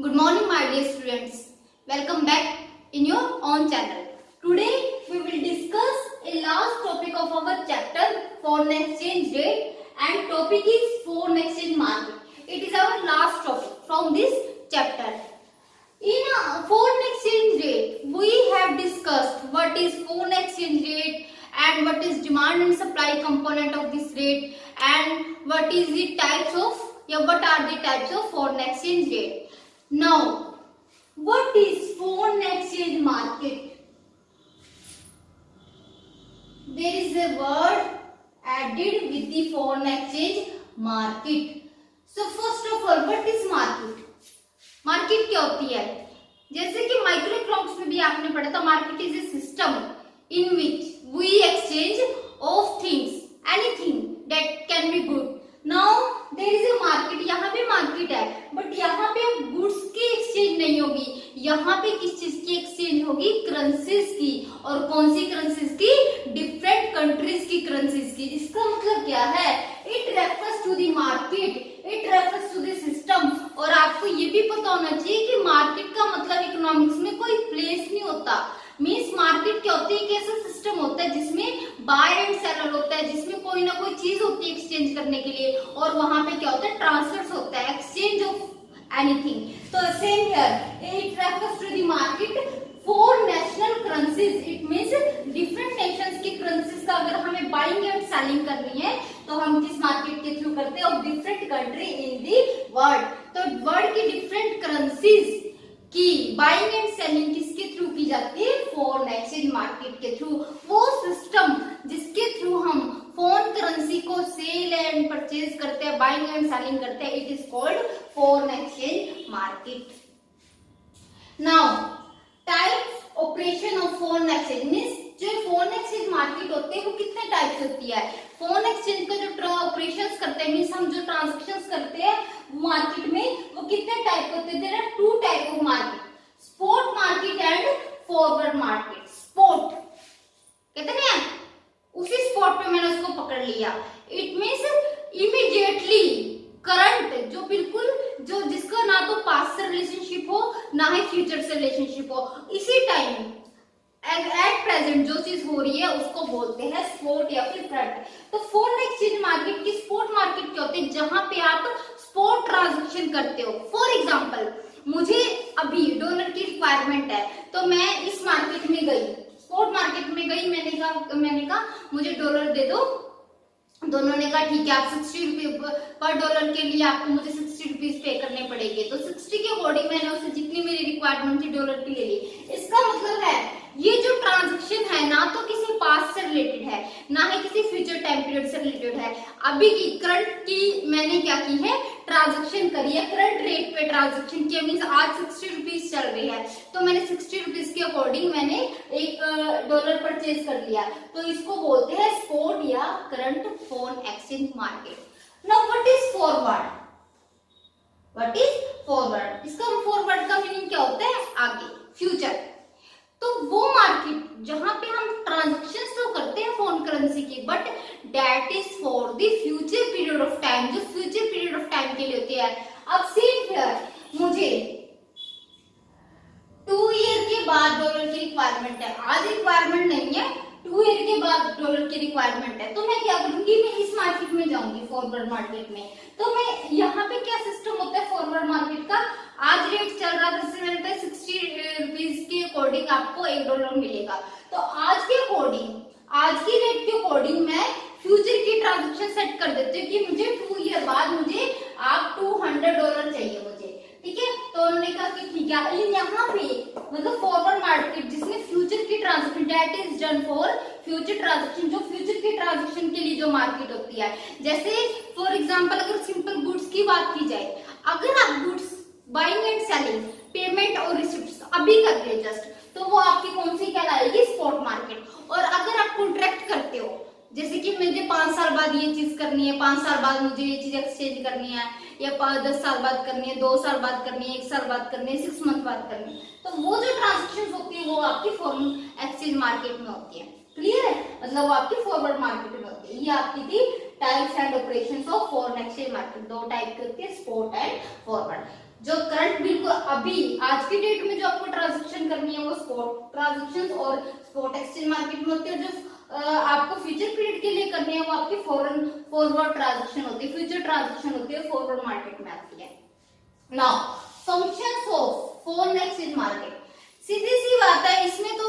Good morning, my dear students. Welcome back in your own channel. Today we will discuss a last topic of our chapter, foreign exchange rate, and topic is foreign exchange market. It is our last topic from this chapter. In foreign exchange rate, we have discussed what is foreign exchange rate and what is demand and supply component of this rate and what are the types of foreign exchange rate. Now, what is foreign exchange market? There is a word added with the foreign exchange market. So first of all, what is market? Market क्या होती है? जैसे कि micro economics में भी आपने पढ़ा था, market is a system in which we exchange of things, anything that can be good. Now there is a market, यहाँ पे मार्केट है, बट यहाँ पे गुड्स की एक्सचेंज नहीं होगी. यहाँ पे किस चीज की एक्सचेंज होगी? करेंसीज की. और कौन सी करेंसीज की? डिफरेंट कंट्रीज की करेंसीज की. इसका मतलब क्या है? It refers to the market, it refers to the system. और आपको ये भी पता होना चाहिए कि मार्केट का मतलब इकोनॉमिक्स में कोई प्लेस नहीं होता. मीन्स मार्केट क्या होती है? एक ऐसा सिस्टम होता है जिसमें बाय एंड सेलर होता है, जिसमें कोई ना कोई चीज होती है एक्सचेंज करने के लिए, और वहां पे क्या होता है? ट्रांसफर्स होता है, एक्सचेंज ऑफ एनीथिंग. तो same here it refers to the market for national currencies. It means different nations की करेंसीज का अगर हमें बाइंग एंड सेलिंग करनी है तो हम किस मार्केट के थ्रू करते हैं? Of different country in the world. तो वर्ल्ड की डिफरेंट करेंसीज की बाइंग एंड सेलिंग किसके थ्रू की जाती है? फॉरेन एक्सचेंज मार्केट के थ्रू. वो सिस्टम जिसके थ्रू हम फॉरेन करेंसी को सेल एंड परचेज करते हैं, बाइंग एंड सेलिंग करते हैं, it is called foreign exchange market. Now types operation of foreign exchange means जो फॉरेन एक्सचेंज मार्केट होते हैं वो कितने टाइप्स होती है? फॉरेन एक्सचेंज का जो ऑपरेशंस करते हैं, मींस हम जो ट्रांजैक्शंस करते हैं मार्केट में, वो कितने टाइप होते हैं? There are two type of market, spot market and forward market. Spot कहते हैं उसी स्पॉट पे मैंने उसको पकड़ लिया. इट मींस इमीडिएटली करंट, जो बिल्कुल जो जिसका ना तो पास्ट से रिलेशनशिप हो ना ही फ्यूचर से रिलेशनशिप हो, इसी टाइम एट प्रेजेंट जो चीज हो रही है उसको बोलते हैं स्पॉट या फिर करंट. तो फॉरेन एक्सचेंज मार्केट की स्पॉट मार्केट क्या होती है? जहां पे आप स्पॉट ट्रांजैक्शन करते हो. फॉर एग्जांपल, मुझे अभी डॉलर की रिक्वायरमेंट है तो मैं इस मार्केट में गई, स्पॉट मार्केट में गई, मैंने कहा मुझे डॉलर दे दो. दोनों ने कहा ठीक है, आप 60 रुपये पर डॉलर के लिए आपको मुझे 60 रुपीज पे करने पड़ेंगे. तो 60 के अकॉर्डिंग मैंने उसे जितनी मेरी रिक्वायरमेंट थी डॉलर की ले ली. इसका मतलब है ये जो ट्रांजैक्शन है ना तो किसी पास्ट से रिलेटेड है ना ही किसी फ्यूचर टाइम पीरियड से रिलेटेड है. अभी की करंट की मैंने क्या की है? ट्रांजैक्शन करी है, करंट रेट पे ट्रांजैक्शन किया. मींस आज 60 रुपीज चल रही है तो मैंने 60 रुपीज के अकॉर्डिंग मैंने एक डॉलर परचेज कर लिया. तो इसको बोलते हैं स्पॉट या current foreign exchange market. Now what is forward? What is forward? इसका फॉरवर्ड का मीनिंग क्या होता है? आगे, फ्यूचर. तो वो मार्केट जहां पे हम ट्रांजैक्शंस तो करते हैं फॉरेन करेंसी की, but that is for the future period of time, जो फ्यूचर पीरियड ऑफ टाइम के लिए होती है. अब सेम हियर, मुझे 2 ईयर के बाद डॉलर की रिक्वायरमेंट है. आज रिक्वायरमेंट नहीं है, 2 ईयर के बाद डॉलर की रिक्वायरमेंट है. तो मैं क्या करूंगी? मैं इस मार्केट में जाऊंगी, फॉरवर्ड मार्केट में. तो मैं यहाँ पे क्या सिस्टम होता है फॉरवर्ड मार्केट का? आज रेट चल रहा था, जैसे मैंने 60 रुपीज के अकॉर्डिंग आपको $1 मिलेगा. तो आज के अकॉर्डिंग, आज की रेट के अकॉर्डिंग मैं फ्यूचर की ट्रांजैक्शन सेट कर देती हूँ कि मुझे 2 ईयर बाद मुझे आप $200 चाहिए मुझे. ठीक है, तो उन्होंने कहा कि ठीक है. लेकिन यहाँ पे मतलब फॉरवर्ड मार्केट जिसमें फ्यूचर की transaction, that is done for future transaction, जो फ्यूचर की ट्रांजैक्शन के लिए जो मार्केट होती है. जैसे फॉर एग्जांपल अगर सिंपल गुड्स की बात की जाए, अगर आप goods buying and selling, payment और रिसिप्ट्स अभी करते हैं जस्ट, तो वो आपकी कौन सी कहलाएगी? Spot market. और अगर आप कॉन्ट्रैक्ट करते हो, जैसे कि मुझे 5 साल बाद ये चीज करनी है, 5 साल बाद मुझे ये चीज एक्सचेंज करनी है, या 10 साल बाद करनी है, 2 साल बाद करनी है, 1 साल बाद करनी है, 6 मंथ बाद करनी है, तो वो जो ट्रांजैक्शन होती है वो आपकी फॉरेन एक्सचेंज मार्केट में होती है. क्लियर है? मतलब वो आपकी फॉरवर्ड मार्केट में होती है. ये आपकी थी types and operations of foreign exchange market. 2 type की होती है, स्पॉट एंड फॉरवर्ड. जो करंट बिल्कुल अभी आज की डेट में जो आपको ट्रांजैक्शन करनी है वो स्पॉट ट्रांजैक्शन और स्पॉट एक्सचेंज मार्केट में होती है। जो आपको फ्यूचर पीरियड के लिए करनी है वो आपकी फॉरवर्ड ट्रांजैक्शन होती है, फ्यूचर ट्रांजैक्शन होती है, फॉरवर्ड मार्केट में आती है। Now functions of foreign exchange market, सीधी सी बात है, इसमें तो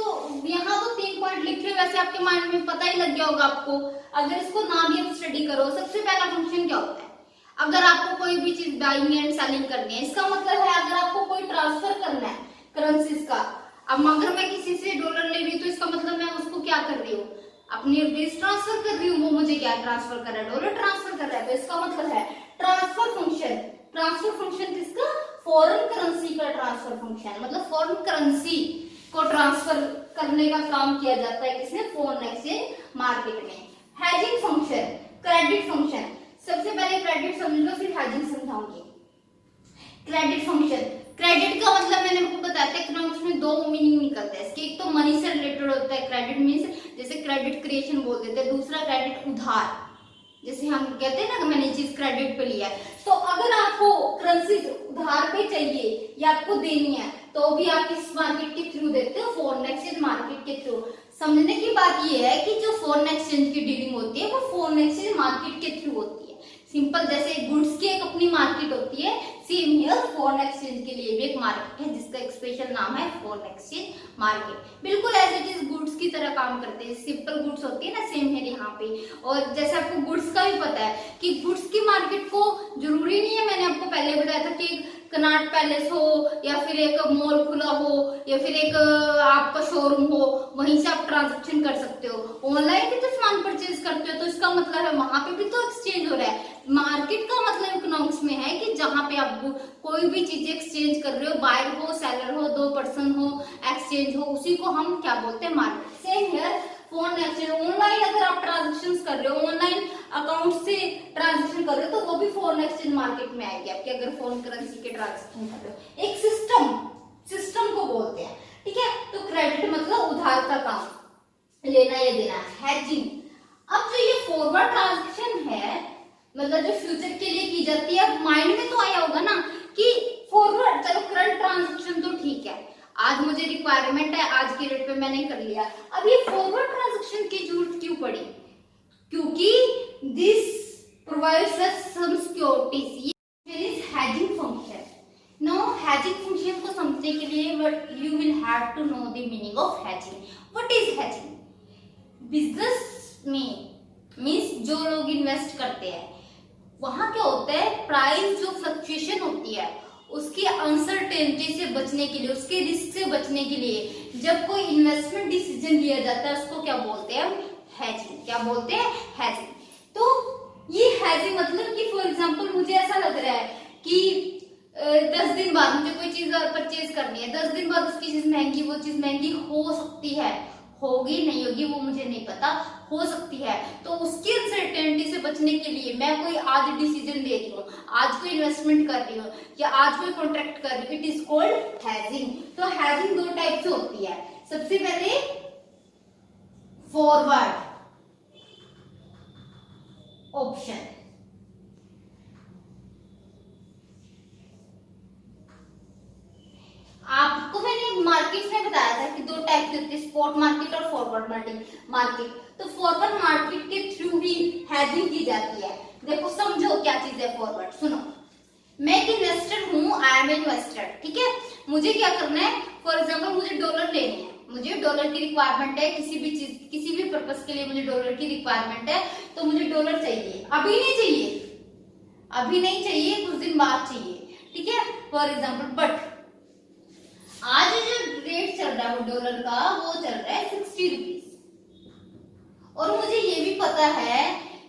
यहाँ तो 3 पॉइंट लिखे हुए, वैसे आपके माइंड में पता ही लग गया होगा आपको, अगर इसको ना भी आप स्टडी करो। सबसे पहला फंक्शन क्या होता है, अगर आपको कोई भी चीज बाइंग एंड सेलिंग करनी है, इसका मतलब है अगर आपको कोई ट्रांसफर करना है करेंसीज का, अब अगर मैं किसी से डॉलर ले रही हूँ तो इसका मतलब मैं उसको क्या कर रही हूँ, अपनी रुपीज ट्रांसफर कर रही हूँ, वो मुझे क्या ट्रांसफर कर रहा है, डॉलर ट्रांसफर कर रहा है, तो इसका मतलब है ट्रांसफर फंक्शन। ट्रांसफर फंक्शन किसका, फॉरेन करेंसी का ट्रांसफर फंक्शन, मतलब फॉरेन करेंसी को ट्रांसफर करने का काम किया जाता है किसने, फॉरेन एक्सचेंज मार्केट में। हेजिंग फंक्शन, क्रेडिट फंक्शन, सबसे पहले क्रेडिट समझ लो फिर हेजिंग समझाऊंगी। क्रेडिट फंक्शन, क्रेडिट का मतलब मैंने आपको बताया था इकोनॉमिक्स में 2 मीनिंग निकलता है इसके, एक तो मनी से रिलेटेड होता है क्रेडिट मीन्स, जैसे क्रेडिट क्रिएशन बोल देते हैं, दूसरा क्रेडिट उधार, जैसे हम कहते हैं ना कि मैंने चीज क्रेडिट पे लिया है, तो अगर आपको करेंसी उधार पे चाहिए या आपको देनी है तो भी आप किस मार्केट के थ्रू देते हो, फॉरेन एक्सचेंज मार्केट के थ्रू। समझने की बात ये है कि जो फॉरेन एक्सचेंज की डीलिंग होती है वो फॉरेन एक्सचेंज मार्केट के थ्रू होती है। सिंपल, जैसे गुड्स की एक अपनी मार्केट होती है, सेम हियर फॉरेन एक्सचेंज के लिए भी एक मार्केट है जिसका एक स्पेशल नाम है फॉरेन एक्सचेंज मार्केट। बिल्कुल एज इट इज गुड्स की तरह काम करते हैं, सिंपल गुड्स होती है ना, सेम है यहाँ पे। और जैसे आपको गुड्स का भी पता है कि गुड्स की मार्केट को जरूरी नहीं है, मैंने आपको पहले बताया था कि कनॉट पैलेस हो या फिर एक मॉल खुला हो या फिर एक आपका शोरूम हो, वहीं से आप ट्रांजैक्शन कर सकते हो। ऑनलाइन भी तो सामान परचेज करते हो तो इसका मतलब है वहां पे भी तो एक्सचेंज हो रहा है। मार्केट का मतलब इकोनॉमिक्स में है कि जहां पे आप कोई भी चीज एक्सचेंज कर रहे हो, बायर हो सेलर हो 2 पर्सन हो एक्सचेंज हो, उसी को हम क्या बोलते हैं, market. Same here phone exchange, online अगर आप ट्रांजेक्शन कर रहे हो, ऑनलाइन अकाउंट से ट्रांजेक्शन कर रहे हो तो वो भी फॉरेन एक्सचेंज मार्केट में आएगी आपके, अगर फॉरेन करेंसी के ट्रांजेक्शन कर रहे हो। एक सिस्टम को बोलते हैं, ठीक है। तो क्रेडिट मतलब उधार का काम, लेना या देना। हेजिंग, अब जो ये फॉरवर्ड ट्रांजेक्शन है मतलब जो फ्यूचर के लिए की जाती है, माइंड में तो आया होगा ना कि फॉरवर्ड, चलो करंट ट्रांजेक्शन तो ठीक है, आज मुझे रिक्वायरमेंट है, आज की डेट पे मैंने कर लिया, अब ये फॉरवर्ड ट्रांजैक्शन की जरूरत क्यों पड़ी, क्योंकि this provides us some securities, ये is hedging function. No, hedging function को समझने के लिए you will have to know the meaning of hedging. What is hedging? Business में मींस जो लोग इन्वेस्ट करते हैं वहां क्या होता है, प्राइस जो फ्लक्चुएशन होती है उसकी अनसर्टेनिटी से बचने के लिए, उसके रिस्क से बचने के लिए जब कोई इन्वेस्टमेंट डिसीजन लिया जाता है उसको क्या बोलते हैं, हेजिंग। क्या बोलते हैं, हेजिंग। तो ये हेजिंग मतलब कि फॉर एग्जांपल मुझे ऐसा लग रहा है कि 10 दिन बाद मुझे कोई चीज परचेज करनी है, 10 दिन बाद उसकी चीज महंगी, वो चीज महंगी हो सकती है, होगी नहीं होगी वो मुझे नहीं पता, हो सकती है। तो उसकी अनसर्टेनिटी से बचने के लिए मैं कोई आज डिसीजन ले रही हूँ, आज कोई इन्वेस्टमेंट कर रही हूँ या आज कोई कॉन्ट्रैक्ट कर रही हूँ, इट इज कॉल्ड हेजिंग। तो हेजिंग 2 टाइप से होती है। सबसे पहले फॉरवर्ड ऑप्शन, आपको मैंने मार्केट में बताया था कि 2 टाइप की होती है, स्पॉट मार्केट और फॉरवर्ड मार्केट। तो फॉरवर्ड मार्केट के थ्रू ही हेजिंग की जाती है। देखो समझो क्या चीज है फॉरवर्ड, सुनो। मैं एक इन्वेस्टर हूँ, आई एम इन्वेस्टर, ठीक है। मुझे क्या करना है, फॉर एग्जाम्पल मुझे डॉलर लेने हैं, मुझे डॉलर की रिक्वायरमेंट है, किसी भी चीज किसी भी पर्पस के लिए मुझे डॉलर की रिक्वायरमेंट है, तो मुझे डॉलर चाहिए, अभी नहीं चाहिए, अभी नहीं चाहिए, कुछ दिन बाद चाहिए, ठीक है। फॉर एग्जाम्पल बट आज जो रेट चल रहा है वो डॉलर का, वो चल रहा है 60 रुपीज। और मुझे ये भी पता है,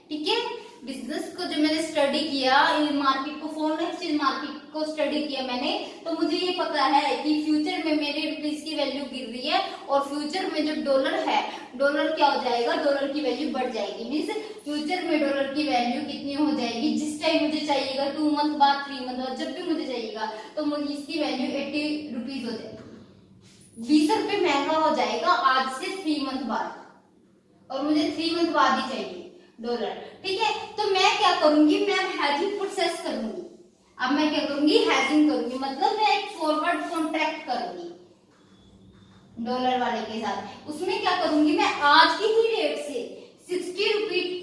ठीक है, बिजनेस को जो मैंने स्टडी किया, मार्केट को, फॉरेन एक्सचेंज मार्केट को स्टडी किया मैंने, तो मुझे ये पता है कि फ्यूचर में मेरे रुपीज की वैल्यू गिर रही है और फ्यूचर में जो डॉलर है, डॉलर क्या हो जाएगा, डॉलर की वैल्यू बढ़ जाएगी। मीन्स फ्यूचर में डॉलर की वैल्यू कितनी हो जाएगी, जिस टाइम मुझे चाहिएगा 2 मंथ बाद, 3 मंथ बाद, जब भी मुझे चाहिएगा तो मुझे इसकी वैल्यू 80 रुपीज हो जाएगी, 20 रुपए महंगा हो जाएगा आज से 3 मंथ बाद, और मुझे 3 मंथ बाद ही चाहिए डॉलर, ठीक है। तो मैं क्या करूंगी, मैं हेजिंग प्रोसेस करूंगी। अब मैं क्या करूंगी, हेजिंग करूंगी, मतलब मैं एक फॉरवर्ड कॉन्ट्रैक्ट करूंगी डॉलर वाले के साथ। उसमें क्या करूंगी, मैं आज की ही रेट से 60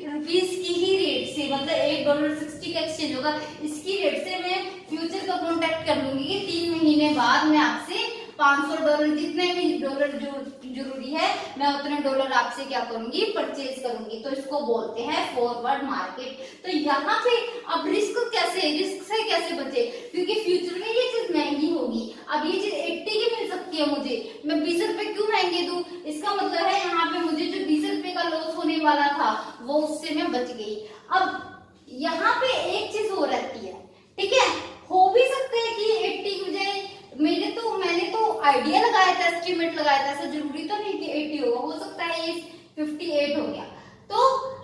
रुपीज की ही रेट से, मतलब $1.60 का एक्सचेंज होगा, इसकी रेट से मैं फ्यूचर का कॉन्ट्रैक्ट कर लूंगी कि 3 महीने बाद मैं आपसे $500, जितने भी डॉलर जो जरूरी है मैं उतने डॉलर आपसे क्या करूंगी, परचेज करूंगी। तो इसको बोलते हैं फॉरवर्ड मार्केट। तो यहाँ पे अब रिस्क से कैसे बचे, क्योंकि फ्यूचर में ये चीज महंगी होगी। अब ये चीज 80 की मिल सकती है मुझे, मैं 20 रुपए क्यों महंगे दूं? इसका मतलब है यहाँ पे मुझे जो 20 रुपए का लॉस होने वाला था वो उससे मैं बच गई। अब यहाँ पे एक चीज हो रहती है, ठीक है, हो भी सकता है कि 80 की बजाय मैंने तो आइडिया लगाया था, एस्टिमेट लगाया था, ऐसा जरूरी तो नहीं कि 80 होगा, हो सकता है ये 58 हो गया। तो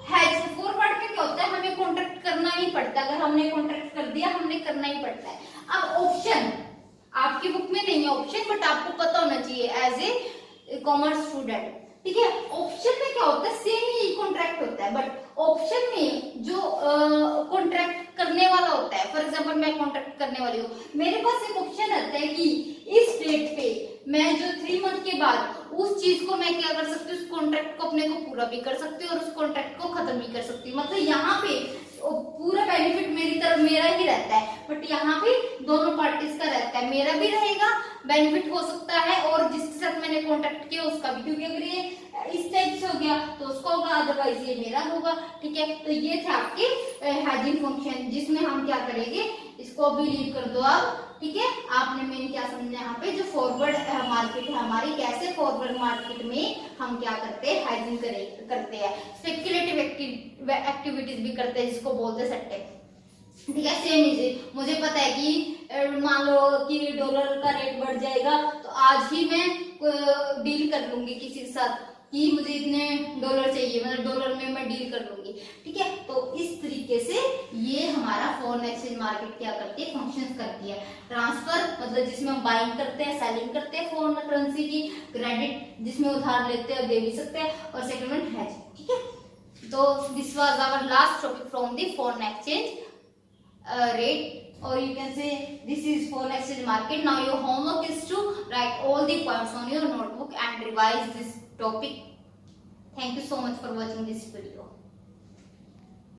हेज फॉरवर्ड में क्या होता है, हमें कॉन्ट्रैक्ट करना ही पड़ता है, अगर हमने कॉन्ट्रैक्ट कर दिया हमने करना ही पड़ता है। अब ऑप्शन आपकी बुक में नहीं है ऑप्शन, बट आपको पता होना चाहिए एज ए कॉमर्स स्टूडेंट, ठीक है। ऑप्शन में क्या होता है, सेम ही कॉन्ट्रैक्ट होता है, बट ऑप्शन में जो कॉन्ट्रैक्ट करने वाला होता है, फॉर एग्जांपल मैं कॉन्ट्रैक्ट करने वाली हूँ, मेरे पास एक ऑप्शन रहता है कि इस डेट पे मैं जो 3 मंथ के बाद उस चीज को मैं क्या कर सकती हूँ, उस कॉन्ट्रैक्ट को अपने को पूरा भी कर सकती हूँ और उस कॉन्ट्रैक्ट को खत्म भी कर सकती हूँ। मतलब यहाँ पे पूरा बेनिफिट मेरी तरफ मेरा ही रहता है, बट यहाँ पे दोनों पार्टीज का रहता है, मेरा भी रहेगा, बेनिफिट हो सकता है और जिसके साथ मैंने कॉन्ट्रैक्ट किया उसका भी, क्योंकि अगर ये इस टाइप से हो गया तो उसका होगा, अदरवाइज ये मेरा होगा, ठीक है। तो ये थे आपके हेजिंग फंक्शन, जिसमें हम क्या करेंगे, इसको भी लीव कर दो आप, ठीक है। आपने मेन क्या समझा यहाँ पे, जो फॉरवर्ड मार्केट है हमारी, कैसे फॉरवर्ड मार्केट में हम क्या करते हैं, हेजिंग करते हैं, स्पेक्युलेटिव एक्टिविटीज भी करते हैं, जिसको बोलते हैं सट्टे, ठीक है। सेम इजी, मुझे पता है कि मान लो कि डॉलर का रेट बढ़ जाएगा तो आज ही मैं डील कर लूंगी किसी के साथ कि मुझे इतने डॉलर चाहिए, मतलब डॉलर में मैं डील कर लूंगी, ठीक है। तो इस तरीके से ये हमारा फॉरेन एक्सचेंज मार्केट क्या करती है, फंक्शंस करती है। ट्रांसफर मतलब जिसमें हम बाइंग करते हैं, सेलिंग करते हैं फॉरेन करेंसी की, क्रेडिट जिसमें उधार लेते हैं और दे भी सकते हैं, और सेटलमेंट हेज, ठीक है। तो this was our last topic from the foreign exchange rate, or you can say this is foreign exchange market. Now your homework is to write all the points on your notebook and revise this topic. Thank you so much for watching this video.